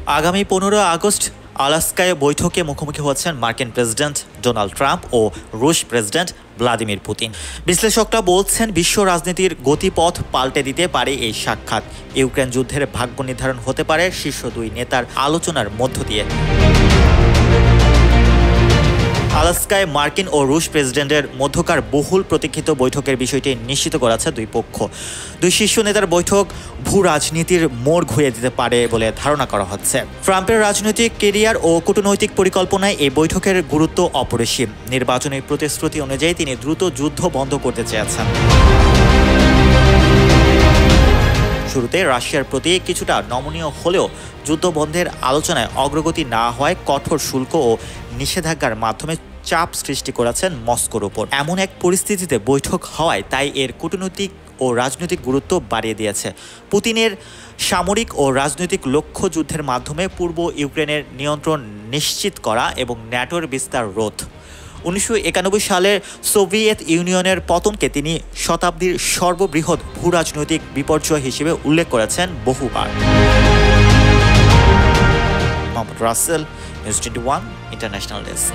আগামী 15 আগস্ট আলাস্কায় বৈঠকে মুখোমুখি হচ্ছেন মার্কিন প্রেসিডেন্ট ডোনাল্ড ট্রাম্প ও রুশ প্রেসিডেন্ট ভ্লাদিমির পুতিন। বিশ্লেষকরা বলছেন বিশ্ব রাজনীতির গতিপথ পাল্টে দিতে পারে এই সাক্ষাৎ। ইউক্রেন যুদ্ধের ভাগ্য নির্ধারণ হতে পারে শীর্ষ দুই নেতার আলোচনার মধ্য দিয়ে। আলাস্কায় মার্কিন ও রুশ প্রেসিডেন্টের মধ্যকার বহুল প্রতীক্ষিত বৈঠকের বিষয়টি নিশ্চিত করেছে দুই পক্ষ। দুই শীর্ষ নেতার বৈঠক ভূ রাজনীতির মোড় ঘুরিয়ে দিতে পারে বলে ধারণা করা হচ্ছে। ট্রাম্পের রাজনৈতিক কেরিয়ার ও কূটনৈতিক পরিকল্পনায় এই বৈঠকের গুরুত্ব অপরিসীম। নির্বাচনী প্রতিশ্রুতি অনুযায়ী তিনি দ্রুত যুদ্ধ বন্ধ করতে চেয়েছেন। শুরুতে রাশিয়ার প্রতি কিছুটা নমনীয় হলেও যুদ্ধবন্ধের আলোচনায় অগ্রগতি না হওয়ায় কঠোর শুল্ক ও নিষেধাজ্ঞার মাধ্যমে চাপ সৃষ্টি করেছেন মস্কোর উপর। এমন এক পরিস্থিতিতে বৈঠক হওয়ায় তাই এর কূটনৈতিক ও রাজনৈতিক গুরুত্ব বাড়িয়ে দিয়েছে। পুতিনের সামরিক ও রাজনৈতিক লক্ষ্য যুদ্ধের মাধ্যমে পূর্ব ইউক্রেনের নিয়ন্ত্রণ নিশ্চিত করা এবং ন্যাটোর বিস্তার রোধ। 1991 সালের সোভিয়েত ইউনিয়নের পতনকে তিনি শতাব্দীর সর্ববৃহৎ ভূরাজনৈতিক বিপর্যয় হিসেবে উল্লেখ করেছেন বহুবার। Mohammad Rasel, news 21 international desk.